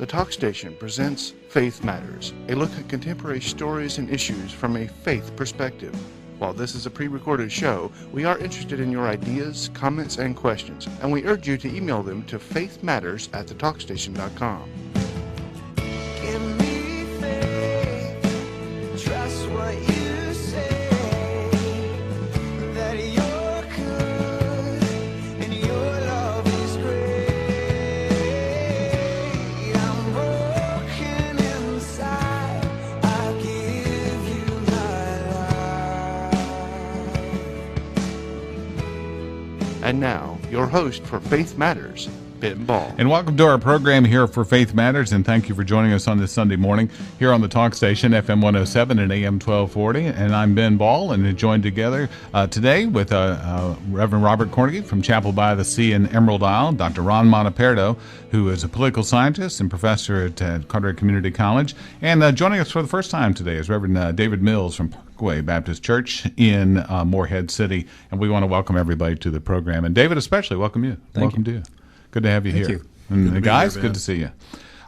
The Talk Station presents Faith Matters, a look at contemporary stories and issues from a faith perspective. While this is a pre-recorded show, we are interested in your ideas, comments, and questions, and we urge you to email them to faithmatters@thetalkstation.com. Give me faith, trust what you say, that you're good and your love is great. I'm broken inside, I give you my life. And now, your host for Faith Matters, Ben Ball. And welcome to our program here for Faith Matters, and thank you for joining us on this Sunday morning here on the Talk Station, FM 107 and AM 1240. And I'm Ben Ball, and joined together today with Reverend Robert Cornegy from Chapel by the Sea in Emerald Isle, Dr. Ron Monteperto, who is a political scientist and professor at Carteret Community College. And joining us for the first time today is Reverend David Mills from Parkway Baptist Church in Morehead City. And we want to welcome everybody to the program. And David, especially, welcome you. Welcome to you. Good to have you here. Thank you. And the guys, good to see you.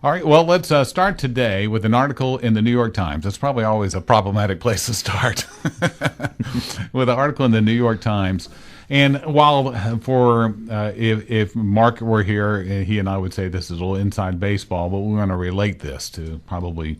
All right, well, let's start today with an article in the New York Times. That's probably always a problematic place to start, with an article in the New York Times. And while if Mark were here, he and I would say this is a little inside baseball, but we want to relate this to probably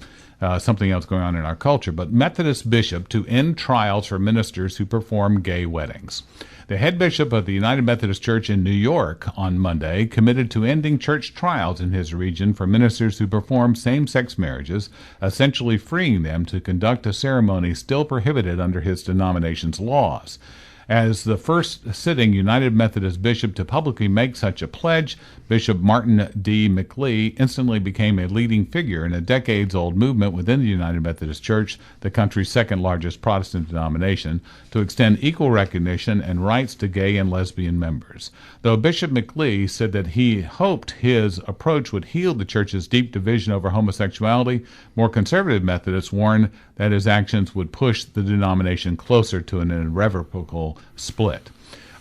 something else going on in our culture. But Methodist bishop to end trials for ministers who perform gay weddings. The head bishop of the United Methodist Church in New York on Monday committed to ending church trials in his region for ministers who perform same-sex marriages, essentially freeing them to conduct a ceremony still prohibited under his denomination's laws. As the first sitting United Methodist bishop to publicly make such a pledge, Bishop Martin D. McLee instantly became a leading figure in a decades-old movement within the United Methodist Church, the country's second-largest Protestant denomination, to extend equal recognition and rights to gay and lesbian members. Though Bishop McLee said that he hoped his approach would heal the church's deep division over homosexuality, more conservative Methodists warned that his actions would push the denomination closer to an irrevocable split.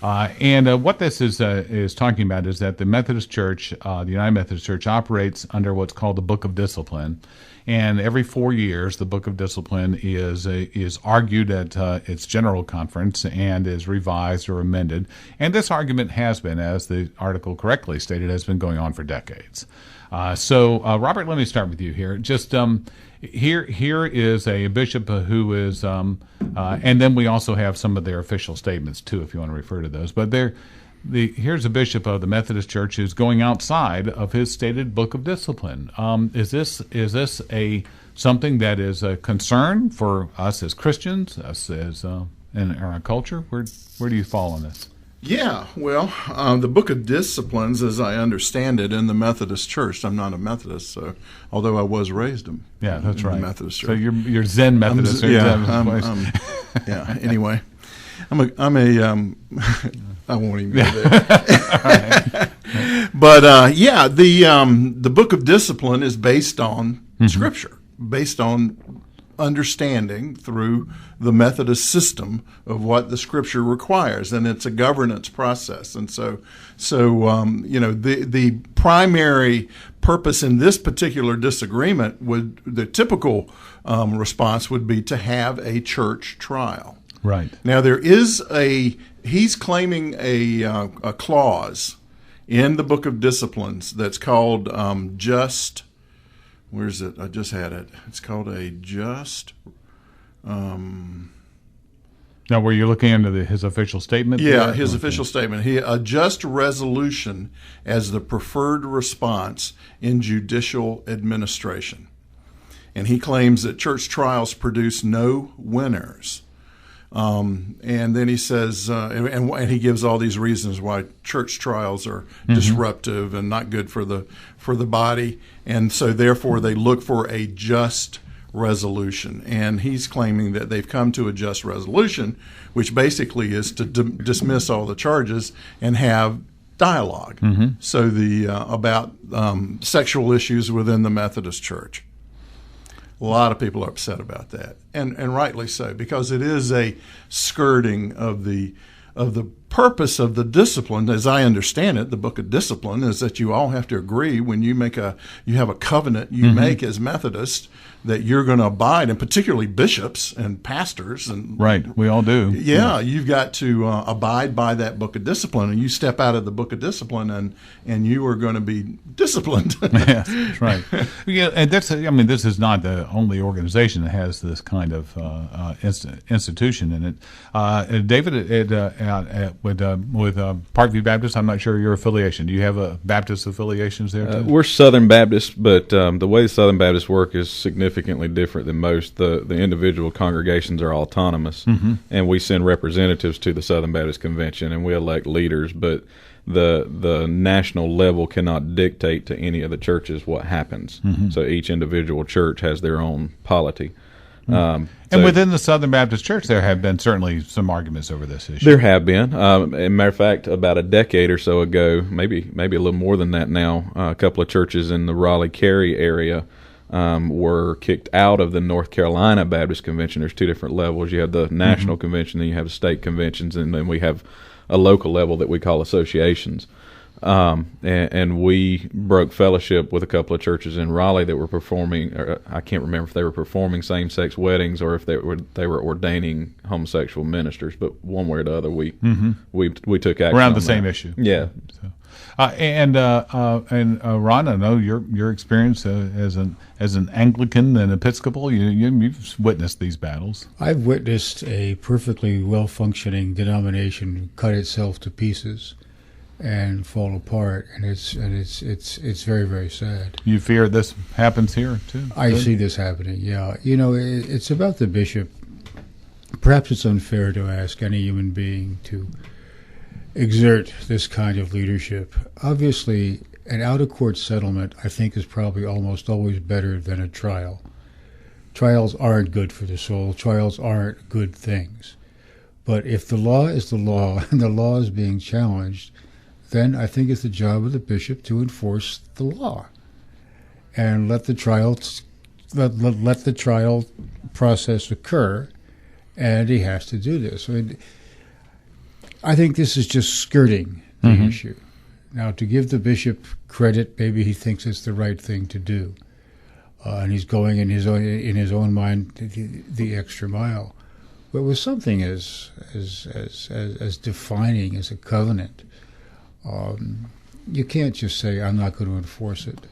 What this is talking about is that the Methodist Church, the United Methodist Church, operates under what's called the Book of Discipline, and every 4 years the Book of Discipline is argued at its general conference and is revised or amended. And this argument has been, as the article correctly stated, has been going on for decades. Robert, let me start with you here. Just here is a bishop who is, and then we also have some of their official statements too, if you want to refer to those. But here's a bishop of the Methodist Church who's going outside of his stated Book of Discipline. Is this something that is a concern for us as Christians, us as in our culture? Where do you fall on this? Yeah, well, the Book of Disciplines, as I understand it, in the Methodist Church. I'm not a Methodist, so although I was raised in that's right. the Methodist Church. So you're Zen Methodist. Yeah. Anyway, I won't even go there. But the Book of Discipline is based on Scripture, based on understanding through the Methodist system of what the Scripture requires, and it's a governance process. And so the primary purpose in this particular disagreement the typical response would be to have a church trial. Right. Now he's claiming a clause in the Book of Disciplines that's called where is it? I just had it. It's called a just. Now, were you looking into his official statement? Yeah, his official statement. A just resolution as the preferred response in judicial administration. And he claims that church trials produce no winners. And then he says, and he gives all these reasons why church trials are disruptive and not good for the body, and so therefore they look for a just resolution. And he's claiming that they've come to a just resolution, which basically is to dismiss all the charges and have dialogue. So about sexual issues within the Methodist Church. A lot of people are upset about that, and rightly so, because it is a skirting of the purpose of the discipline, as I understand it, the book of discipline, is that you all have to agree when you have a covenant you make as Methodists that you're going to abide, and particularly bishops and pastors. And Right, we all do. Yeah, you've got to abide by that book of discipline, and you step out of the book of discipline, and you are going to be disciplined. Yes, that's right. Yeah, and this is not the only organization that has this kind of institution in it. David, with Parkview Baptist, I'm not sure your affiliation. Do you have a Baptist affiliations there too? We're Southern Baptist, but the way Southern Baptists work is significantly different than most. The individual congregations are autonomous, and we send representatives to the Southern Baptist Convention, and we elect leaders, but the national level cannot dictate to any of the churches what happens. So each individual church has their own polity. And within the Southern Baptist Church, there have been certainly some arguments over this issue. There have been. As a matter of fact, about a decade or so ago, maybe a little more than that now, a couple of churches in the Raleigh-Cary area were kicked out of the North Carolina Baptist Convention. There's two different levels. You have the national convention, then you have state conventions, and then we have a local level that we call associations. And we broke fellowship with a couple of churches in Raleigh that were performing, or I can't remember if they were performing same-sex weddings or if they were ordaining homosexual ministers, but one way or the other, we took action around on the that. same issue. Yeah. So, and Ron, I know your experience as an Anglican and Episcopal, you've witnessed these battles. I've witnessed a perfectly well-functioning denomination cut itself to pieces and fall apart, and it's very, very sad. You fear this happens here too? I see this happening. Yeah, it's about the bishop. Perhaps it's unfair to ask any human being to exert this kind of leadership. Obviously, an out-of-court settlement, I think, is probably almost always better than a trial. Trials aren't good for the soul. Trials aren't good things. But if the law is the law and the law is being challenged, then I think it's the job of the bishop to enforce the law and let the trial process occur, and he has to do this. I think this is just skirting the issue. Now, to give the bishop credit, maybe he thinks it's the right thing to do, and he's going in his own mind the extra mile. But with something as defining as a covenant, you can't just say, I'm not going to enforce it.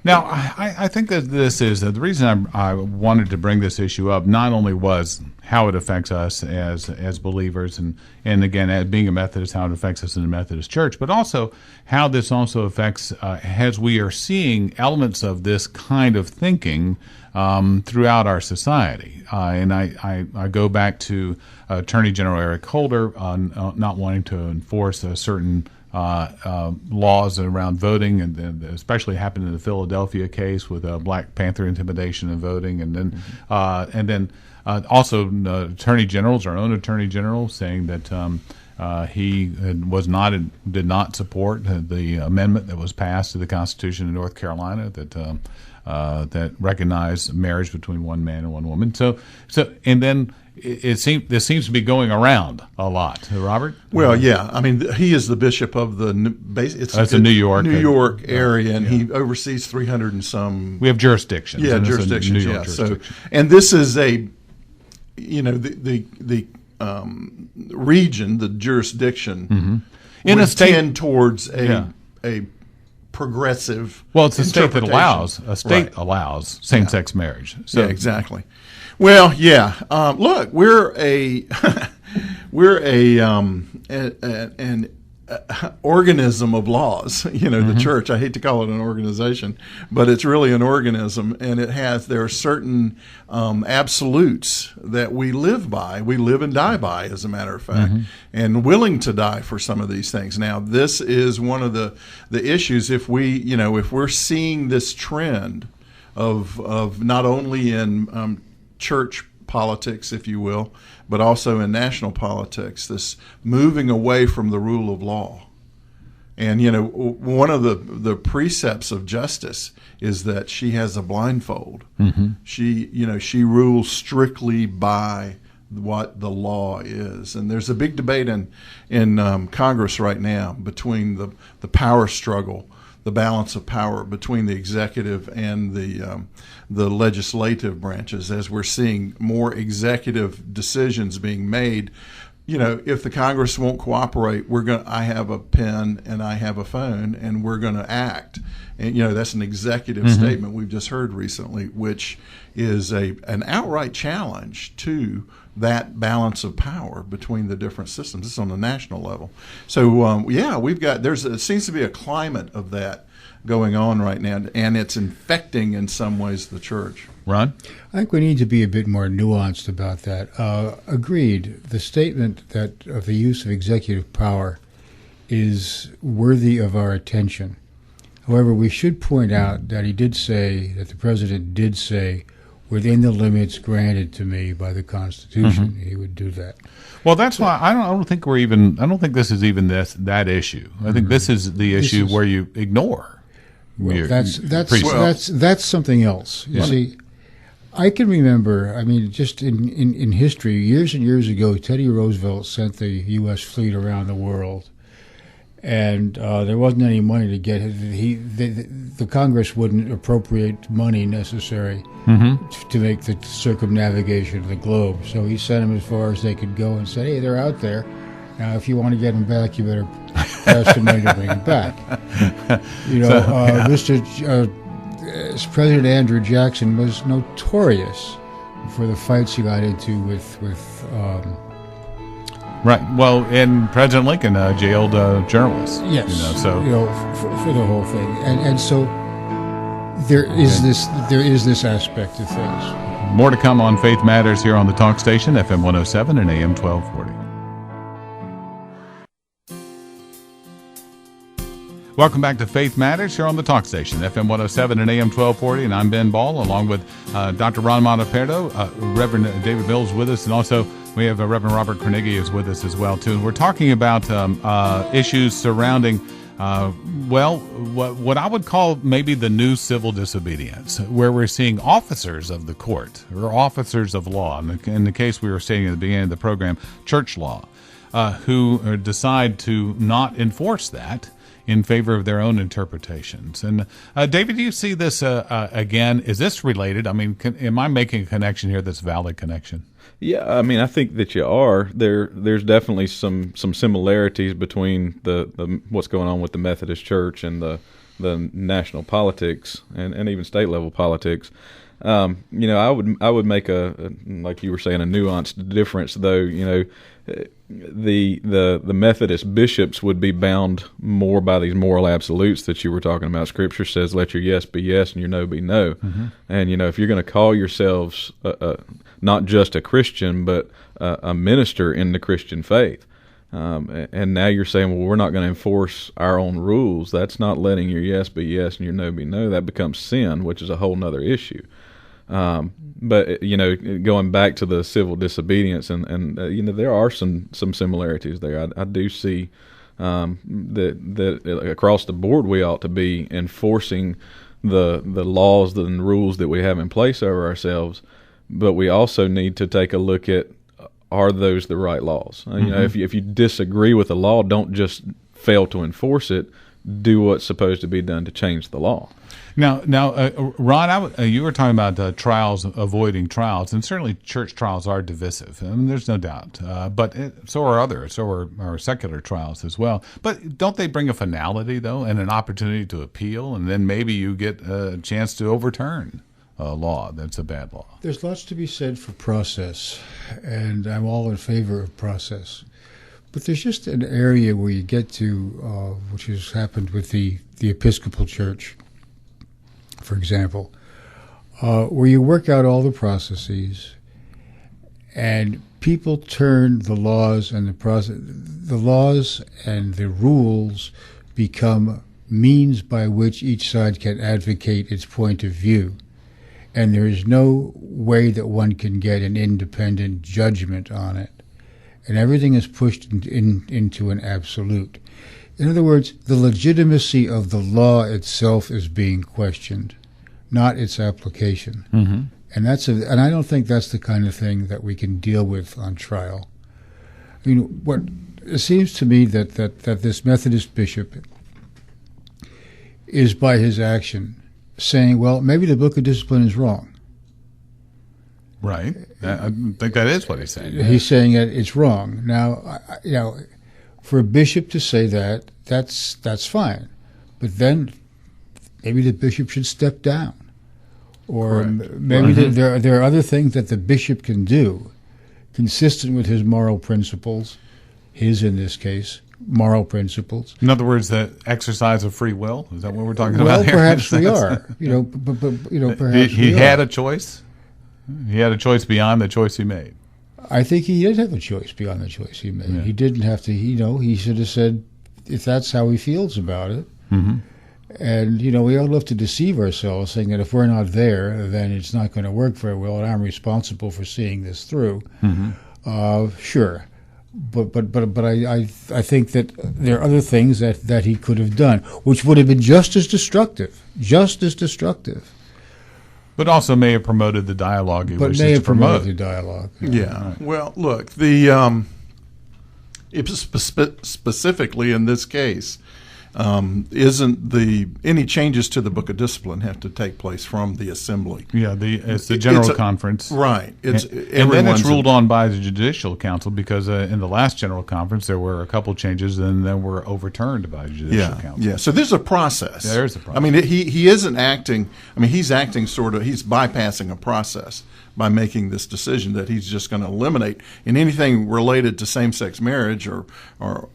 Now, I think that this is the reason I wanted to bring this issue up. Not only was how it affects us as believers, and again, as being a Methodist, how it affects us in the Methodist Church, but also how this also affects as we are seeing elements of this kind of thinking throughout our society. And I go back to Attorney General Eric Holder not wanting to enforce a certain laws around voting, and especially happened in the Philadelphia case with Black Panther intimidation and voting, and then also attorney generals, our own attorney general, saying that he did not support the amendment that was passed to the Constitution of North Carolina that recognized marriage between one man and one woman. So and then. This seems to be going around a lot, Robert. Well, yeah. I mean, he is the bishop of the That's a New York area, and he oversees 300 and some. We have jurisdictions. Yeah, jurisdictions. Yeah. So, and this is the region, the jurisdiction, in a state tend towards a progressive. Well, it's a state that interpretation. allows same-sex marriage. So yeah, exactly. Well, yeah. Look, we're an organism of laws. The church. I hate to call it an organization, but it's really an organism, and there are certain absolutes that we live by. We live and die by, as a matter of fact, and willing to die for some of these things. Now, this is one of the issues. If we're seeing this trend of not only in church politics, if you will, but also in national politics, this moving away from the rule of law. And, one of the precepts of justice is that she has a blindfold. She rules strictly by what the law is. And there's a big debate in Congress right now between the power struggle, the balance of power between the executive and the legislative branches, as we're seeing more executive decisions being made. If the Congress won't cooperate, I have a pen and I have a phone, and we're going to act. And that's an executive statement we've just heard recently, which is an outright challenge to that balance of power between the different systems. It's on the national level. So it seems to be a climate of that going on right now, and it's infecting in some ways the church. Ron? I think we need to be a bit more nuanced about that. Agreed. The statement that of the use of executive power is worthy of our attention. However, we should point out that the president did say, within the limits granted to me by the Constitution, he would do that. Well, that's why I don't think this is even that issue. I think this is the issue where you ignore. Well, that's something else. You see, I can remember, just in history, years and years ago, Teddy Roosevelt sent the U.S. fleet around the world, and there wasn't any money to get it. The Congress wouldn't appropriate money necessary to make the circumnavigation of the globe, so he sent them as far as they could go and said, hey, they're out there. Now, if you want to get them back, you better pass the money to bring them back. President Andrew Jackson was notorious for the fights he got into with right. Well, and President Lincoln jailed journalists. Yes. For the whole thing, and so there is this aspect of things. More to come on Faith Matters here on the Talk Station, FM 107 and AM 1240. Welcome back to Faith Matters here on the Talk Station, FM 107 and AM 1240, and I'm Ben Ball, along with Dr. Ron Monteperdo. Reverend David Mills with us, and also we have Reverend Robert Carnegie is with us as well, too. And we're talking about issues surrounding, what I would call maybe the new civil disobedience, where we're seeing officers of the court or officers of law, in the case we were saying at the beginning of the program, church law, who decide to not enforce that in favor of their own interpretations. And David, do you see this again? Is this related? Am I making a connection here that's a valid connection? Yeah, I think that you are. There's definitely some similarities between the what's going on with the Methodist Church and the national politics and even state level politics. I would make a like you were saying, a nuanced difference, though. The Methodist bishops would be bound more by these moral absolutes that you were talking about. Scripture says, "Let your yes be yes and your no be no." And if you're going to call yourselves not just a Christian but a minister in the Christian faith, and now you're saying, well, we're not going to enforce our own rules. That's not letting your yes be yes and your no be no. That becomes sin, which is a whole nother issue. But going back to the civil disobedience, and there are some similarities there. I do see that across the board we ought to be enforcing the laws and rules that we have in place over ourselves, but we also need to take a look at, are those the right laws? If you disagree with the law, don't just fail to enforce it. Do what's supposed to be done to change the law. Now, Ron, you were talking about avoiding trials, and certainly church trials are divisive. There's no doubt. But so are others. So are secular trials as well. But don't they bring a finality, though, and an opportunity to appeal, and then maybe you get a chance to overturn a law that's a bad law? There's lots to be said for process, and I'm all in favor of process. But there's just an area where you get to, which has happened with the Episcopal Church, for example, where you work out all the processes, and people turn the laws and the laws and the rules become means by which each side can advocate its point of view, and there is no way that one can get an independent judgment on it. And everything is pushed into an absolute. In other words, the legitimacy of the law itself is being questioned, not its application. and I don't think that's the kind of thing that we can deal with on trial. I mean, what it seems to me that this Methodist bishop is, by his action, saying, well, maybe the Book of Discipline is wrong. Right. I think that is what he's saying. He's saying that it's wrong. Now, for a bishop to say that, that's fine. But then maybe the bishop should step down. Or maybe there are other things that the bishop can do consistent with his moral principles, his, in this case, moral principles. In other words, the exercise of free will? Is that what we're talking about Well, here? perhaps we are. Perhaps he had a choice? He had a choice beyond the choice he made. I think he did have a choice beyond the choice he made. Yeah. He didn't have to, he should have said, if that's how he feels about it. Mm-hmm. And, we all love to deceive ourselves, saying that if we're not there, then it's not going to work very well, and I'm responsible for seeing this through. Mm-hmm. Sure. But I think that there are other things that he could have done, which would have been just as destructive. But also may have promoted the dialogue he wishes to promote. But may have promoted the dialogue. Yeah. Right. Well, look, specifically in this case, isn't any changes to the Book of Discipline have to take place from the assembly? Yeah, it's the general conference, right? And then it's ruled on by the judicial council, because in the last general conference there were a couple changes, and then were overturned by the judicial council. Yeah, so there's a process. There's a process. I mean, he isn't acting. I mean, he's acting he's bypassing a process by making this decision that he's just going to eliminate in anything related to same-sex marriage or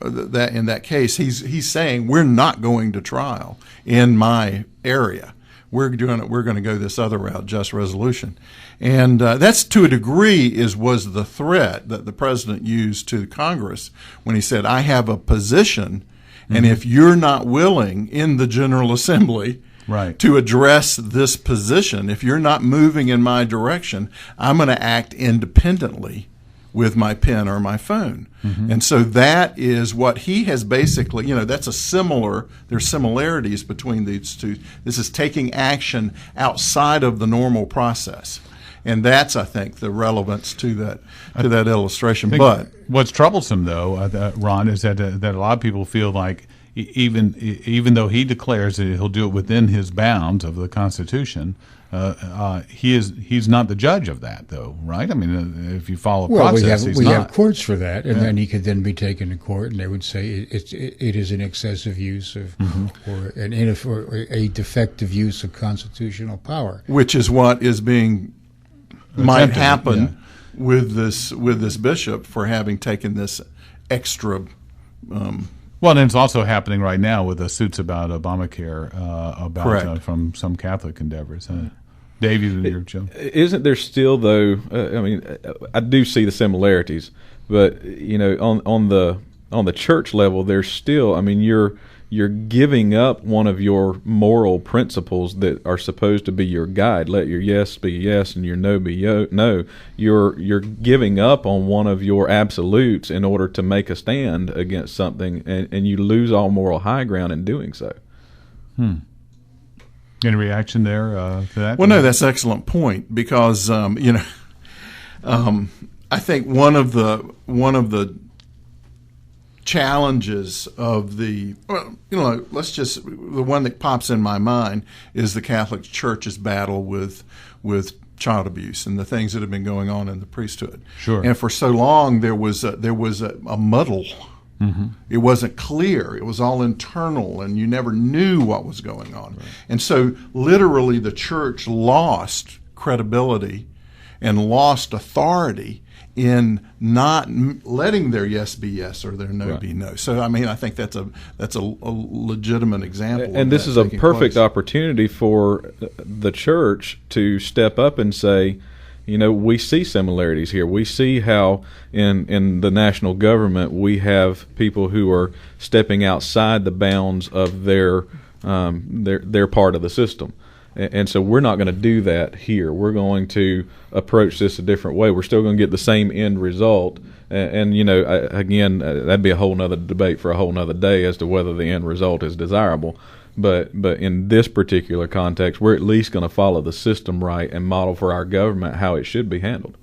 that. In that case, he's saying we're not going to trial in my area. We're going to go this other route, just resolution, and that's to a degree was the threat that the president used to Congress when he said, "I have a position, and if you're not willing in the General Assembly." Right. To address this position, if you're not moving in my direction, I'm going to act independently with my pen or my phone. Mm-hmm. And so that is what he has basically, that's there's similarities between these two. This is taking action outside of the normal process. And that's, I think, the relevance to that illustration. But what's troublesome, though, Ron, is that a lot of people feel like even though he declares that he'll do it within his bounds of the Constitution, he's not the judge of that, though, right? I mean, if you follow process, we have courts for that, and then he could then be taken to court, and they would say it is an excessive use of or a defective use of constitutional power, which is what is might happen with this bishop for having taken this extra. Well, and it's also happening right now with the suits about Obamacare, from some Catholic endeavors. Dave, isn't there still, though? I do see the similarities, but on the church level, there's still. I mean, you're giving up one of your moral principles that are supposed to be your guide. Let your yes be yes and your no be no. You're giving up on one of your absolutes in order to make a stand against something, and you lose all moral high ground in doing so. Any reaction there to that? Well, no, that's an excellent point, because I think one of the challenges of the one that pops in my mind is the Catholic Church's battle with child abuse and the things that have been going on in the priesthood. Sure. And for so long there was a muddle. Mm-hmm. It wasn't clear. It was all internal, and you never knew what was going on. Right. And so literally the church lost credibility and lost authority in not letting their yes be yes or their no be no. So I think that's a legitimate example. And this is a perfect opportunity for the church to step up and say, we see similarities here. We see how in the national government we have people who are stepping outside the bounds of their part of the system. And so we're not going to do that here. We're going to approach this a different way. We're still going to get the same end result. And again, that'd be a whole nother debate for a whole nother day as to whether the end result is desirable. But in this particular context, we're at least going to follow the system right and model for our government how it should be handled.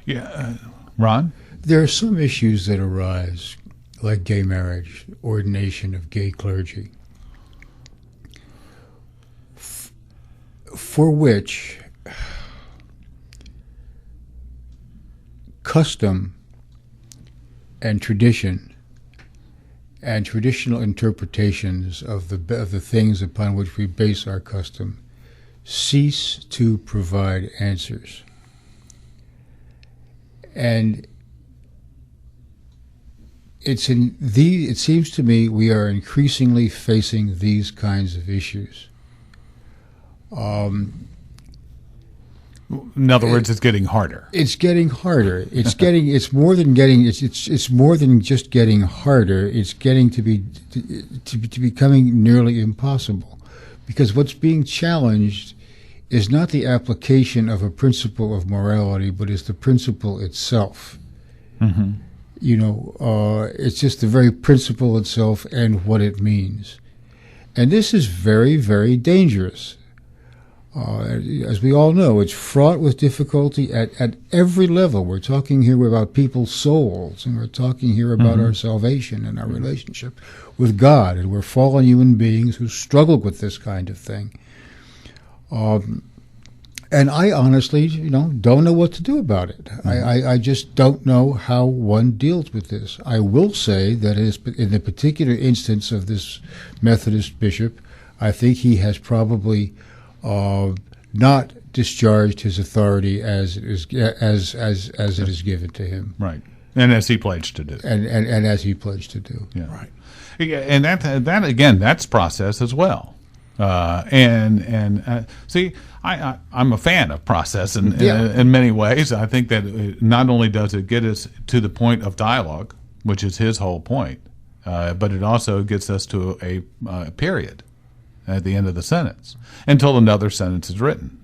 Yeah, Ron? There are some issues that arise, like gay marriage, ordination of gay clergy, for which custom and tradition and traditional interpretations of the things upon which we base our custom cease to provide answers. And it seems to me we are increasingly facing these kinds of issues. In other words, it's getting harder. It's getting harder. It's more than just getting harder. It's getting to becoming nearly impossible, because what's being challenged is not the application of a principle of morality, but is the principle itself. Mm-hmm. It's just the very principle itself and what it means. And this is very, very dangerous. As we all know, it's fraught with difficulty at every level. We're talking here about people's souls, and we're talking here about our salvation and our relationship with God, and we're fallen human beings who struggle with this kind of thing. And I honestly, don't know what to do about it. I just don't know how one deals with this. I will say that in the particular instance of this Methodist bishop, I think he has probably not discharged his authority as it is given to him. Right, and as he pledged to do. And as he pledged to do. Yeah. Right. Yeah, and that again, that's process as well. See, I'm a fan of process in many ways. I think that not only does it get us to the point of dialogue, which is his whole point, but it also gets us to a period at the end of the sentence until another sentence is written.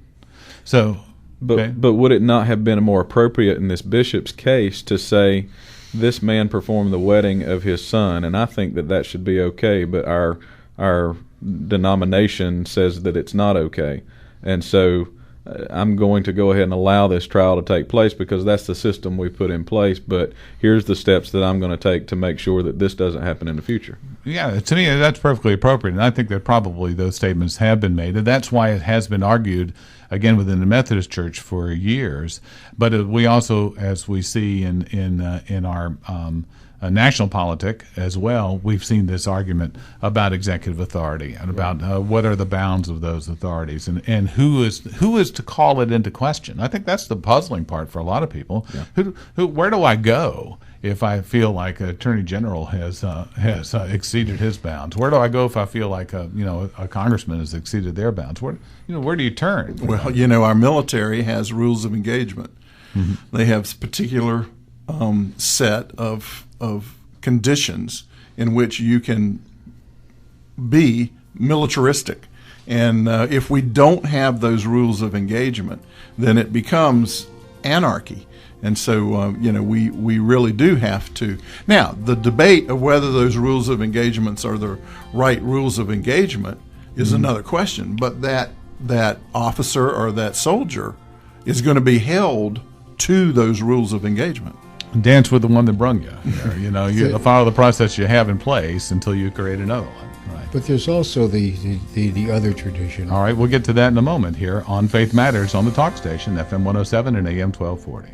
So, but would it not have been more appropriate in this bishop's case to say, this man performed the wedding of his son, and I think that should be okay, but our denomination says that it's not okay, and so I'm going to go ahead and allow this trial to take place because that's the system we put in place, but here's the steps that I'm going to take to make sure that this doesn't happen in the future. Yeah, to me, that's perfectly appropriate, and I think that probably those statements have been made, and that's why it has been argued, again, within the Methodist Church for years. But we also, as we see in our national politic as well, we've seen this argument about executive authority and about what are the bounds of those authorities and who is to call it into question. I think that's the puzzling part for a lot of people. Yeah. Where do I go if I feel like an attorney general has exceeded his bounds? Where do I go if I feel like a congressman has exceeded their bounds? Where do you turn? Well, our military has rules of engagement. Mm-hmm. They have particular set of conditions in which you can be militaristic. And if we don't have those rules of engagement, then it becomes anarchy. And so, we really do have to. Now, the debate of whether those rules of engagements are the right rules of engagement is another question. But that officer or that soldier is going to be held to those rules of engagement. Dance with the one that brung you. You follow the process you have in place until you create another one. Right. But there's also the other tradition. All right, we'll get to that in a moment here on Faith Matters on the Talk Station, FM 107 and AM 1240.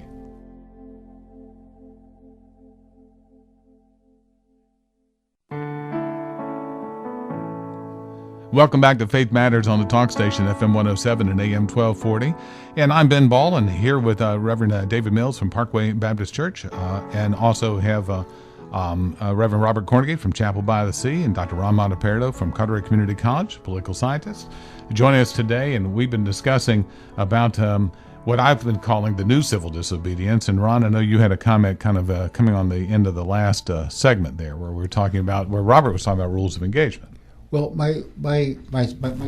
Welcome back to Faith Matters on the Talk Station, FM 107 and AM 1240. And I'm Ben Ball, and here with Reverend David Mills from Parkway Baptist Church, and also have Reverend Robert Cornegay from Chapel by the Sea, and Dr. Ron Monteperdo from Carteret Community College, political scientist, joining us today. And we've been discussing about what I've been calling the new civil disobedience. And Ron, I know you had a comment kind of coming on the end of the last segment there, where Robert was talking about rules of engagement. Well, my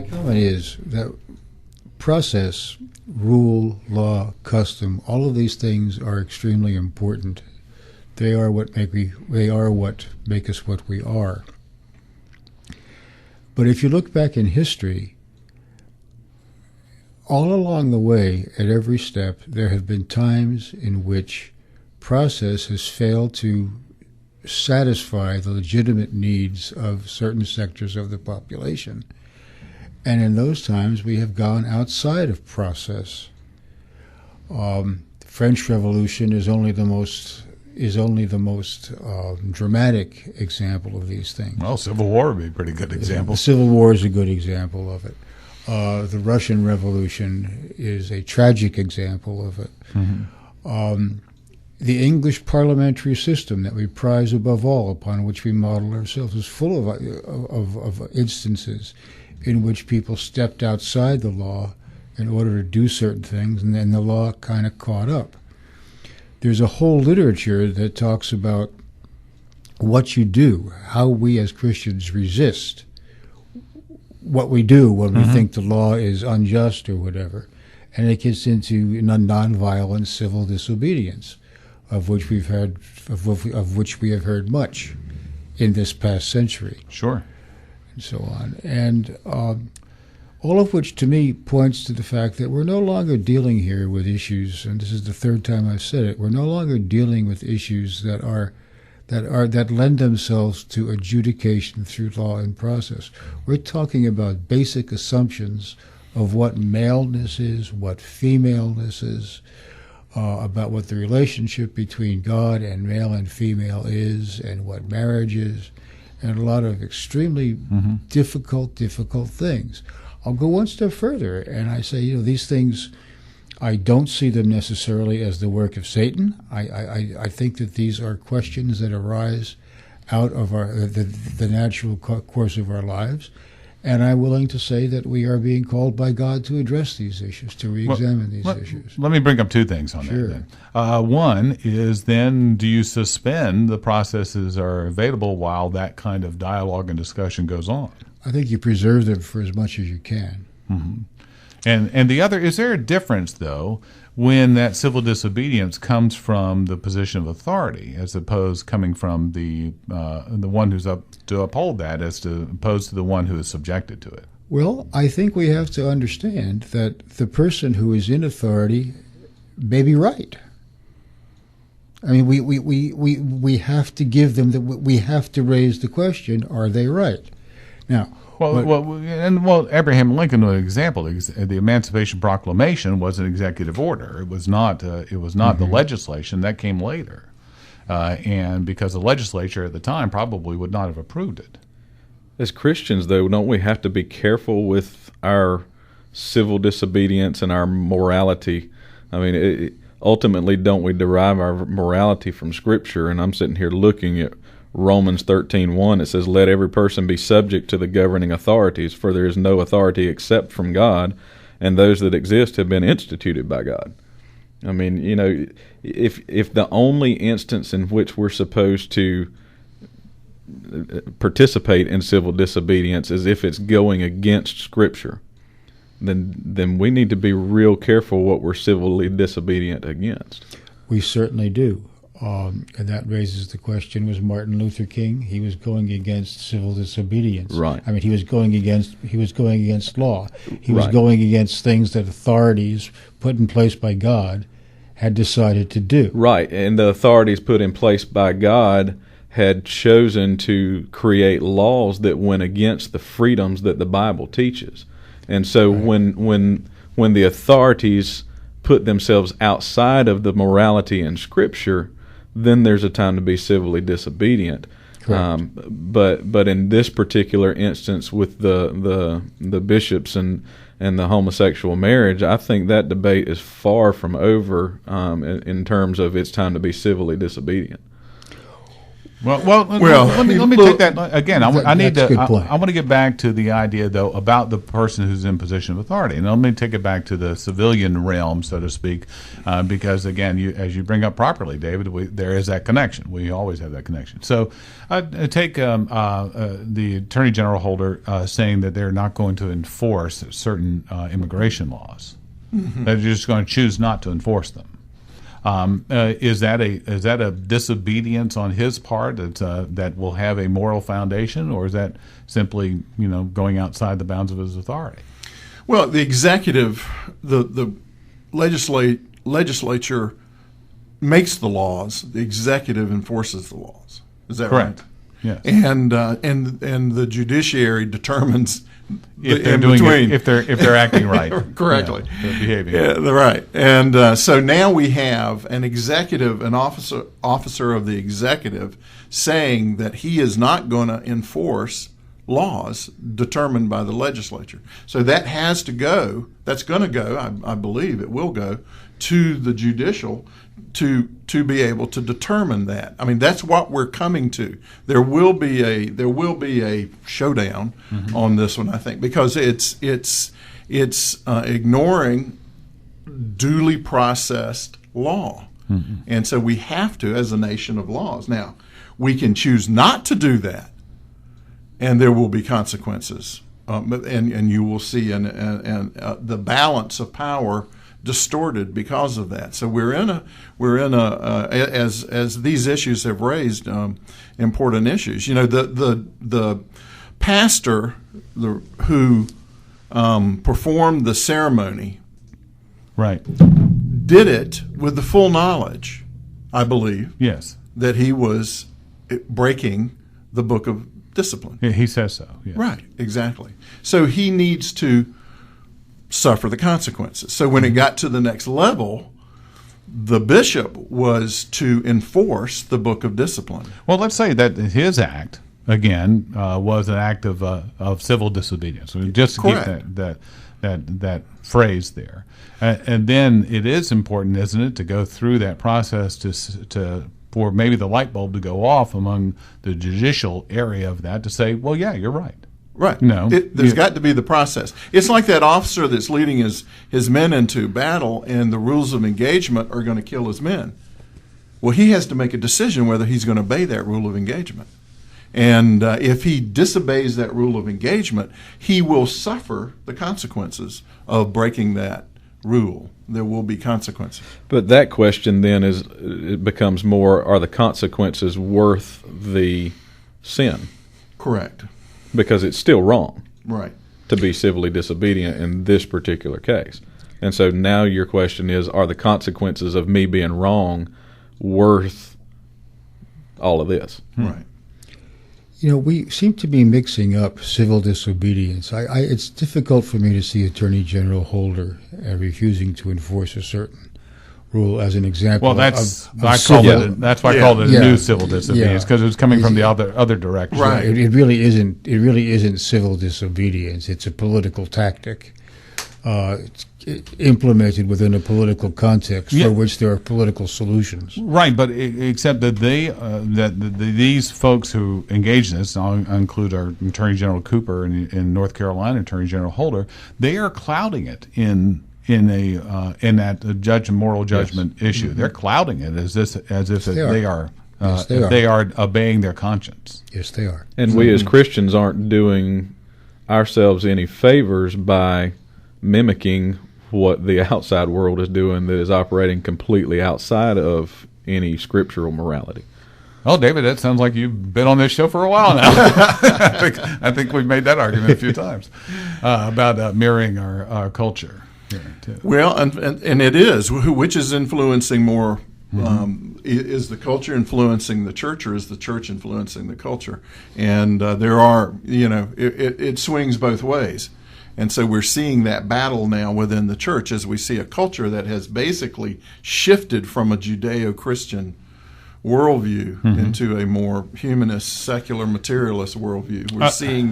comment is that process, rule, law, custom, all of these things are extremely important. They are what make us what we are. But if you look back in history, all along the way, at every step, there have been times in which process has failed to satisfy the legitimate needs of certain sectors of the population. And in those times, we have gone outside of process. French Revolution is only the most dramatic example of these things. Well, Civil War would be a pretty good example. The Civil War is a good example of it. The Russian Revolution is a tragic example of it. Mm-hmm. The English parliamentary system that we prize above all, upon which we model ourselves, is full of instances in which people stepped outside the law in order to do certain things, and then the law kind of caught up. There's a whole literature that talks about what you do, how we as Christians resist what we do when we think the law is unjust or whatever, and it gets into nonviolent civil disobedience, of which we have heard much in this past century. Sure. And so on. And all of which, to me, points to the fact that we're no longer dealing here with issues, and this is the third time I've said it, we're no longer dealing with issues that lend themselves to adjudication through law and process. We're talking about basic assumptions of what maleness is, what femaleness is, about what the relationship between God and male and female is, and what marriage is, and a lot of extremely difficult things. I'll go one step further, and I say, these things, I don't see them necessarily as the work of Satan. I think that these are questions that arise out of the natural course of our lives, and I'm willing to say that we are being called by God to address these issues, to re-examine these issues. Let me bring up two things on Sure. that then. One is then, do you suspend the processes are available while that kind of dialogue and discussion goes on? I think you preserve them for as much as you can. Mm-hmm. And the other, is there a difference, though, when that civil disobedience comes from the position of authority, as opposed coming from the one who's up to uphold that, opposed to the one who is subjected to it? Well, I think we have to understand that the person who is in authority may be right. I mean, we have to give them we have to raise the question: are they right? Now. Abraham Lincoln was an example. The Emancipation Proclamation was an executive order. It was not. The legislation that came later, and because the legislature at the time probably would not have approved it. As Christians, though, don't we have to be careful with our civil disobedience and our morality? I mean, ultimately, don't we derive our morality from Scripture? And I'm sitting here looking at Romans 13:1, it says, "Let every person be subject to the governing authorities, for there is no authority except from God, and those that exist have been instituted by God." I mean, if the only instance in which we're supposed to participate in civil disobedience is if it's going against Scripture, then we need to be real careful what we're civilly disobedient against. We certainly do. And that raises the question: was Martin Luther King? He was going against civil disobedience. Right. I mean, he was going against law. He was Right. going against things that authorities put in place by God had decided to do. Right, and the authorities put in place by God had chosen to create laws that went against the freedoms that the Bible teaches. And so when the authorities put themselves outside of the morality in Scripture, then there's a time to be civilly disobedient. But in this particular instance with the bishops and the homosexual marriage, I think that debate is far from over in terms of it's time to be civilly disobedient. Well, let me look, take that again. I need that's a to. good point. I want to get back to the idea, though, about the person who's in position of authority, and let me take it back to the civilian realm, so to speak, because again, as you bring up properly, David, there is that connection. We always have that connection. So, take the Attorney General Holder saying that they're not going to enforce certain immigration laws. Mm-hmm. They're just going to choose not to enforce them. Is that a disobedience on his part that will have a moral foundation, or is that simply going outside the bounds of his authority? Well, the executive, the legislature makes the laws. The executive enforces the laws. Is that correct? Right? Yes. And the judiciary determines if they're doing it, if they're acting right correctly, they're behaving. Yeah, they're right. And so now we have an officer of the executive saying that he is not going to enforce laws determined by the legislature. So that has to go. That's going to go. I believe it will go to the judicial to be able to determine that. I mean, that's what we're coming to. There will be a showdown on this one, I think, because it's ignoring duly processed law, and so we have to, as a nation of laws. Now, we can choose not to do that, and there will be consequences, and you will see the balance of power distorted because of that. So we're in a as these issues have raised important issues. The pastor who performed the ceremony, right, did it with the full knowledge, I believe, yes, that he was breaking the book of discipline. Yeah, he says so. Yes. Right, exactly. So he needs to suffer the consequences. So when it got to the next level, the bishop was to enforce the book of discipline. Well, let's say that his act again was an act of civil disobedience. Just to keep that phrase there, and then it is important, isn't it, to go through that process for maybe the light bulb to go off among the judicial area of that to say, well, yeah, you're right. Right. No. There's got to be the process. It's like that officer that's leading his men into battle, and the rules of engagement are going to kill his men. Well, he has to make a decision whether he's going to obey that rule of engagement. And if he disobeys that rule of engagement, he will suffer the consequences of breaking that rule. There will be consequences. But that question then it becomes more, are the consequences worth the sin? Correct. Because it's still wrong, right, to be civilly disobedient in this particular case. And so now your question is, are the consequences of me being wrong worth all of this? Right. We seem to be mixing up civil disobedience. It's difficult for me to see Attorney General Holder refusing to enforce a certain rule as an example. Well, that's why I called it a new civil disobedience, because it was coming from the other direction. Right. It really isn't. It really isn't civil disobedience. It's a political tactic. It's implemented within a political context for which there are political solutions. Right, but except that these folks who engage in this, and I'll include our Attorney General Cooper in North Carolina, Attorney General Holder, they are clouding it in that moral judgment issue. They're clouding it as if they are obeying their conscience. Yes, they are. And we as Christians aren't doing ourselves any favors by mimicking what the outside world is doing that is operating completely outside of any scriptural morality. Oh, David, that sounds like you've been on this show for a while now. I think we've made that argument a few times about mirroring our culture. Too. Well, and it is. Which is influencing more? Is the culture influencing the church, or is the church influencing the culture? And there are, it swings both ways. And so we're seeing that battle now within the church as we see a culture that has basically shifted from a Judeo-Christian worldview into a more humanist, secular, materialist worldview. We're seeing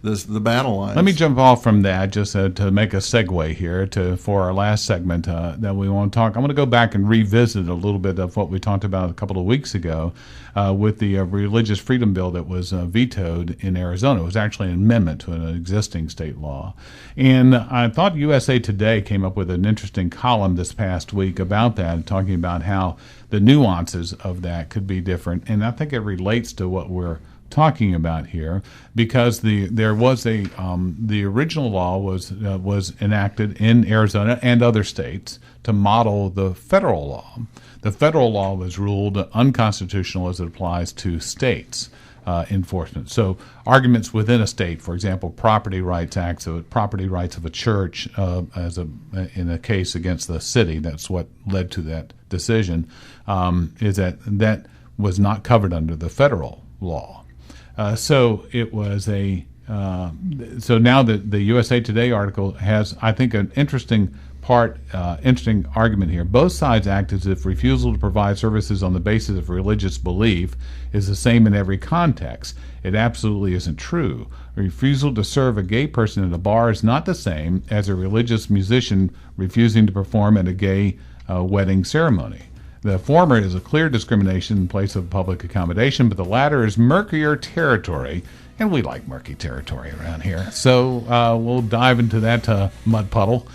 the battle lines. Let me jump off from that just to make a segue here for our last segment that we want to talk. I'm going to go back and revisit a little bit of what we talked about a couple of weeks ago with the religious freedom bill that was vetoed in Arizona. It was actually an amendment to an existing state law. And I thought USA Today came up with an interesting column this past week about that, talking about how the nuances of that could be different. And I think it relates to what we're talking about here, because the original law was enacted in Arizona and other states to model the federal law. The federal law was ruled unconstitutional as it applies to states' enforcement. So arguments within a state, for example, property rights of a church, in a case against the city, that's what led to that decision, is that was not covered under the federal law. So it was so now the USA Today article has, I think, an interesting argument here. Both sides act as if refusal to provide services on the basis of religious belief is the same in every context. It absolutely isn't true. A refusal to serve a gay person at a bar is not the same as a religious musician refusing to perform at a gay wedding ceremony. The former is a clear discrimination in place of public accommodation, but the latter is murkier territory, and we like murky territory around here. So we'll dive into that mud puddle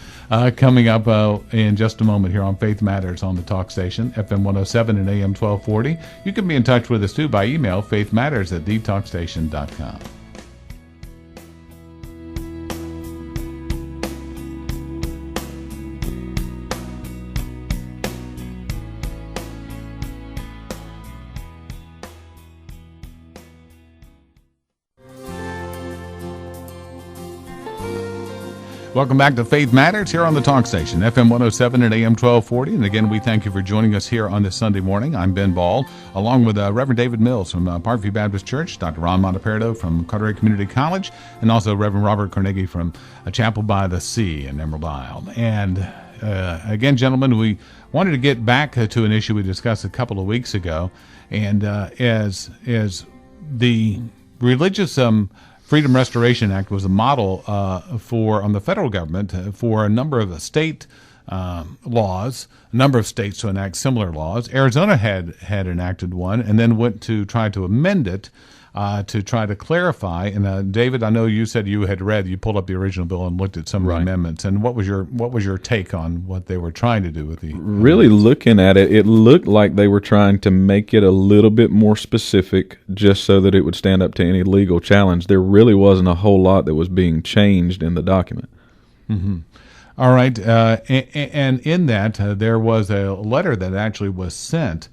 coming up in just a moment here on Faith Matters on the Talk Station, FM 107 and AM 1240. You can be in touch with us, too, by email, faithmatters@thetalkstation.com. Welcome back to Faith Matters here on the Talk Station, FM 107 and AM 1240. And again, we thank you for joining us here on this Sunday morning. I'm Ben Ball, along with Reverend David Mills from Parkview Baptist Church, Dr. Ron Monteperdo from Carteret Community College, and also Reverend Robert Carnegie from a Chapel by the Sea in Emerald Isle. And again, gentlemen, we wanted to get back to an issue we discussed a couple of weeks ago. And as the religious Freedom Restoration Act was a model on the federal government for a number of state laws, a number of states to enact similar laws. Arizona had enacted one and then went to try to amend it to try to clarify. And David, I know you said you pulled up the original bill and looked at some of the amendments. And what was your take on what they were trying to do with the really amendments? Looking at it, it looked like they were trying to make it a little bit more specific, just so that it would stand up to any legal challenge. There really wasn't a whole lot that was being changed in the document. Mm-hmm. All right, and in that there was a letter that actually was sent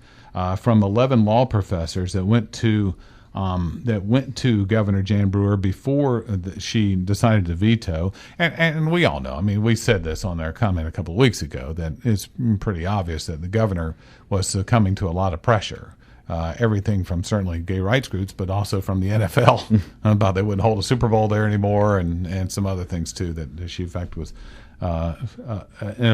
from 11 law professors that went to Governor Jan Brewer before she decided to veto. And we all know, I mean, we said this on our comment a couple of weeks ago, that it's pretty obvious that the governor was succumbing to a lot of pressure. Everything from certainly gay rights groups, but also from the NFL about they wouldn't hold a Super Bowl there anymore, and some other things too that she in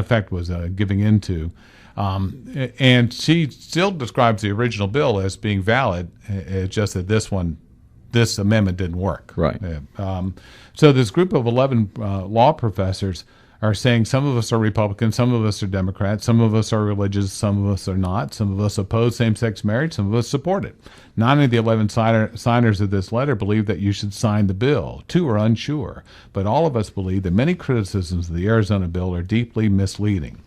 fact was giving into. And she still describes the original bill as being valid. It's just that this amendment didn't work. Right. So this group of 11 law professors are saying some of us are Republicans, some of us are Democrats, some of us are religious, some of us are not, some of us oppose same-sex marriage, some of us support it. 9 of the 11 signers of this letter believe that you should sign the bill. 2 are unsure, but all of us believe that many criticisms of the Arizona bill are deeply misleading.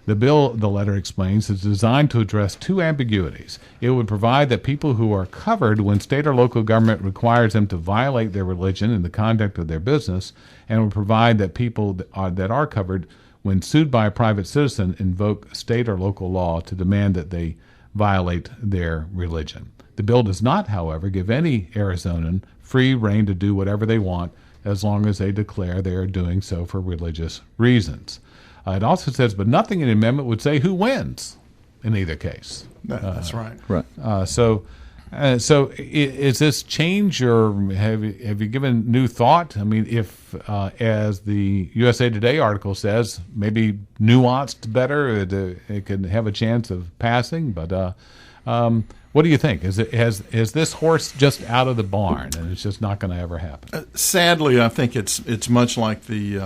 The bill, the letter explains, is designed to address 2 ambiguities. It would provide that people who are covered when state or local government requires them to violate their religion in the conduct of their business, and would provide that people that are covered when sued by a private citizen invoke state or local law to demand that they violate their religion. The bill does not, however, give any Arizonan free rein to do whatever they want as long as they declare they are doing so for religious reasons. It also says, but nothing in the amendment would say who wins in either case. That's right. Right. So is this change, or have you given new thought? I mean, if, as the USA Today article says, maybe nuanced better, it could have a chance of passing. But What do you think? Is this horse just out of the barn and it's just not going to ever happen? Sadly, I think it's much like the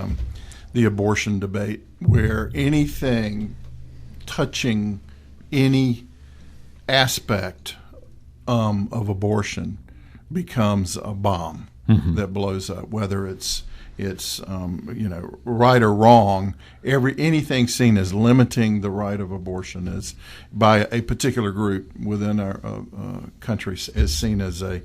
abortion debate, where anything touching any aspect of abortion becomes a bomb that blows up. Whether it's right or wrong, anything seen as limiting the right of abortion is by a particular group within our country is seen as a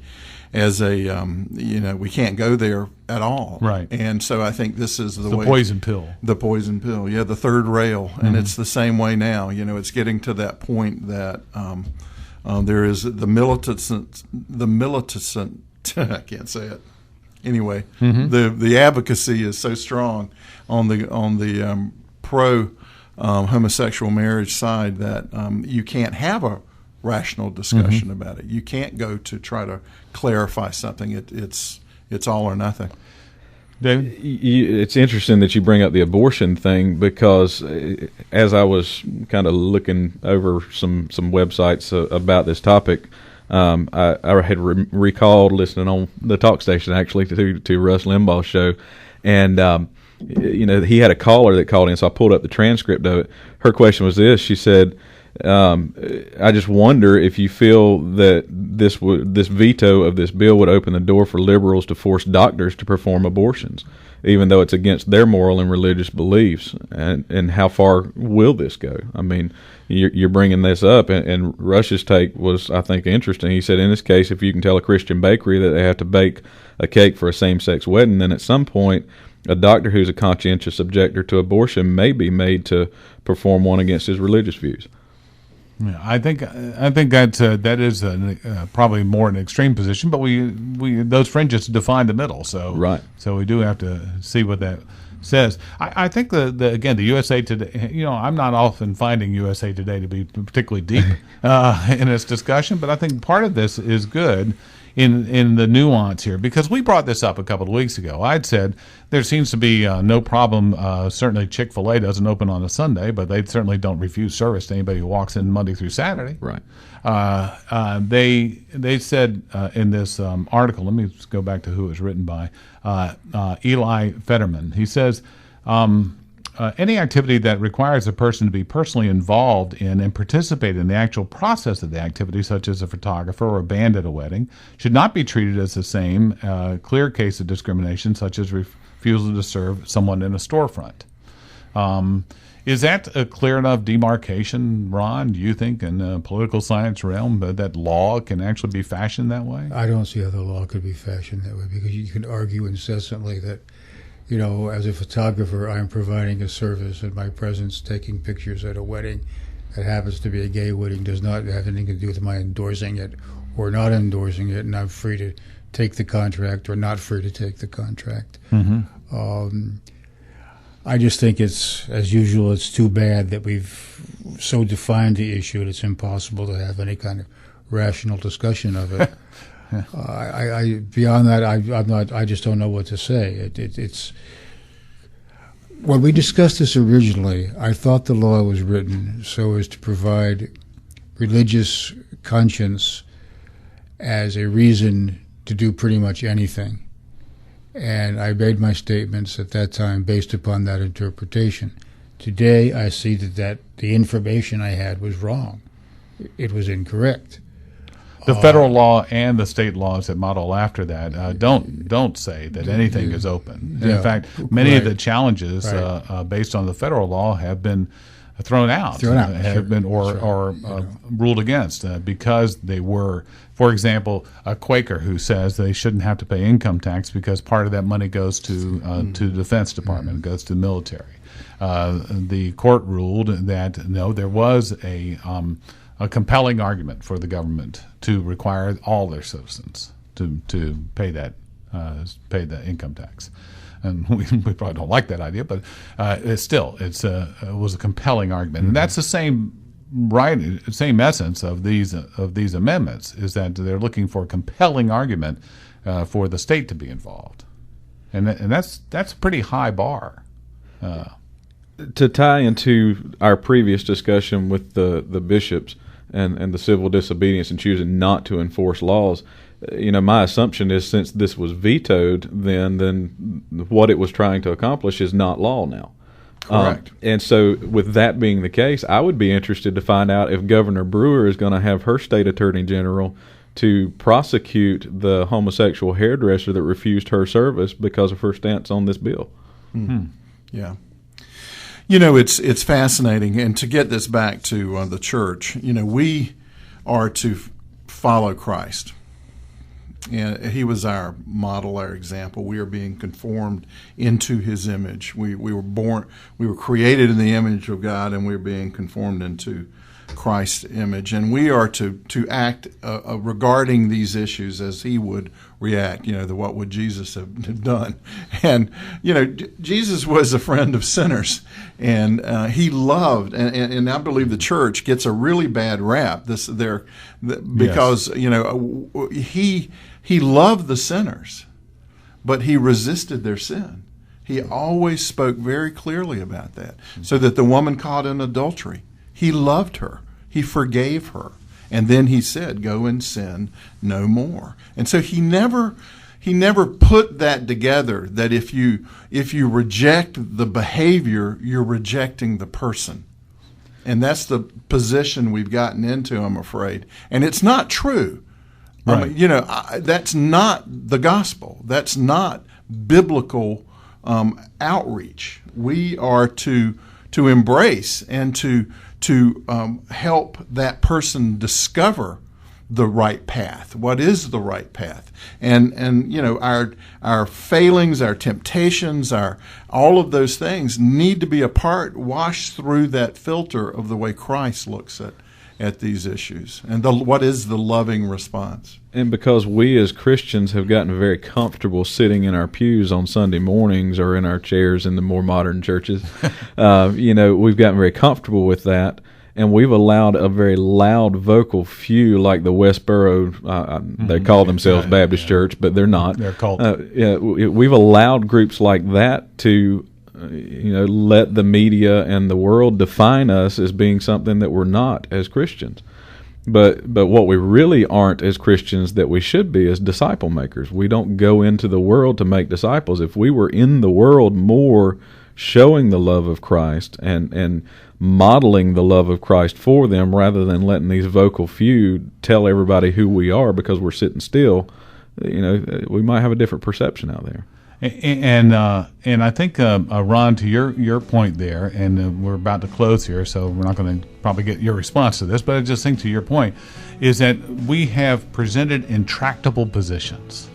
we can't go there at all. Right. And so I think this is the way, poison pill. the poison pill, the third rail, and it's the same way now. It's getting to that point that there is the militant I can't say it. Anyway, the advocacy is so strong on the pro homosexual marriage side that you can't have a rational discussion about it. You can't go to try to clarify something. It's all or nothing. David? It's interesting that you bring up the abortion thing, because as I was kind of looking over some websites about this topic, I had recalled listening on the talk station actually to Rush Limbaugh's show, and he had a caller that called in, so I pulled up the transcript of it. Her question was this: she said, "I just wonder if you feel that this veto of this bill would open the door for liberals to force doctors to perform abortions, even though it's against their moral and religious beliefs, and how far will this go?" I mean, you're bringing this up, and Rush's take was, I think, interesting. He said, in this case, if you can tell a Christian bakery that they have to bake a cake for a same-sex wedding, then at some point a doctor who's a conscientious objector to abortion may be made to perform one against his religious views. Yeah, I think that is probably more an extreme position, but we those fringes define the middle. So right. So we do have to see what that says. I think the USA Today. I'm not often finding USA Today to be particularly deep in its discussion, but I think part of this is good in the nuance here, because we brought this up a couple of weeks ago. I'd said there seems to be no problem. Certainly Chick-fil-A doesn't open on a Sunday, but they certainly don't refuse service to anybody who walks in Monday through Saturday. Right. They said in this article, let me just go back to who it was written by, Eli Fetterman. He says, any activity that requires a person to be personally involved in and participate in the actual process of the activity, such as a photographer or a band at a wedding, should not be treated as the same clear case of discrimination, such as refusal to serve someone in a storefront. Is that a clear enough demarcation, Ron, do you think, in the political science realm, that law can actually be fashioned that way? I don't see how the law could be fashioned that way, because you can argue incessantly that, as a photographer, I'm providing a service, and my presence taking pictures at a wedding that happens to be a gay wedding does not have anything to do with my endorsing it or not endorsing it, and I'm free to take the contract or not free to take the contract. I just think it's, as usual, it's too bad that we've so defined the issue that it's impossible to have any kind of rational discussion of it. Beyond that, I just don't know what to say. It's when we discussed this originally, I thought the law was written so as to provide religious conscience as a reason to do pretty much anything. And I made my statements at that time based upon that interpretation. Today, I see that the information I had was wrong. It was incorrect. The federal law and the state laws that model after that don't say that anything is open. And in fact, many of the challenges based on the federal law have been thrown out, have been ruled against because they were, for example, a Quaker who says they shouldn't have to pay income tax because part of that money goes to the Defense Department, goes to the military. The court ruled that no, there was a compelling argument for the government to require all their citizens to pay the income tax. And we probably don't like that idea, but it was a compelling argument, and that's the same essence of these amendments, is that they're looking for a compelling argument for the state to be involved, and that's a pretty high bar. To tie into our previous discussion with the bishops, and the civil disobedience and choosing not to enforce laws. My assumption is since this was vetoed, then what it was trying to accomplish is not law now. Correct. And so with that being the case, I would be interested to find out if Governor Brewer is going to have her state attorney general to prosecute the homosexual hairdresser that refused her service because of her stance on this bill. Yeah. It's fascinating. And to get this back to the church, we are to follow Christ. And he was our model, our example. We are being conformed into his image. We were created in the image of God, and we're being conformed into Christ's image. And we are to act regarding these issues as he would react. What would Jesus have done? And, Jesus was a friend of sinners, and he loved, and I believe the church gets a really bad rap because, he loved the sinners, but he resisted their sin. He always spoke very clearly about that. So that the woman caught in adultery, he loved her. He forgave her. And then he said, go and sin no more. And so he never put that together, that if you reject the behavior, you're rejecting the person. And that's the position we've gotten into, I'm afraid. And it's not true. Right. That's not the gospel. That's not biblical outreach. We are to embrace and to help that person discover the right path. What is the right path? And our failings, our temptations, all of those things need to be washed through that filter of the way Christ looks at these issues, and what is the loving response. And because we as Christians have gotten very comfortable sitting in our pews on Sunday mornings or in our chairs in the more modern churches, we've gotten very comfortable with that, and we've allowed a very loud vocal few like the Westboro, they call themselves Baptist Church, but they're not. They're called. We've allowed groups like that to let the media and the world define us as being something that we're not as Christians. But what we really aren't as Christians that we should be is disciple makers. We don't go into the world to make disciples. If we were in the world more, showing the love of Christ and modeling the love of Christ for them rather than letting these vocal few tell everybody who we are because we're sitting still, we might have a different perception out there. And I think, Ron, to your point there, and we're about to close here, so we're not going to probably get your response to this, but I just think to your point is that we have presented intractable positions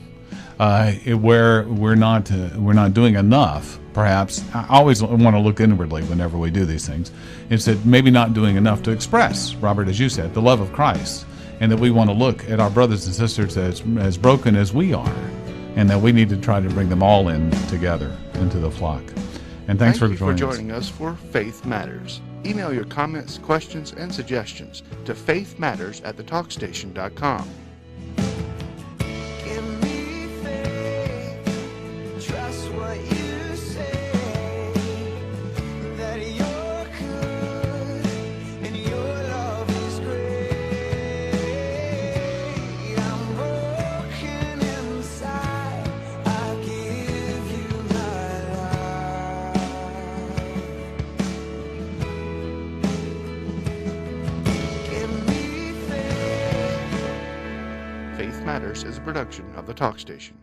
where we're not doing enough. Perhaps I always want to look inwardly whenever we do these things. It's that maybe not doing enough to express, Robert, as you said, the love of Christ, and that we want to look at our brothers and sisters as broken as we are, and that we need to try to bring them all in together into the flock. And thanks for joining us for Faith Matters. Email your comments, questions, and suggestions to faithmatters@thetalkstation.com. Give me faith, trust what you say, that you're good and your love is great. I'm broken inside, I give you my life. Give me faith. Faith Matters is a production of the Talk Station.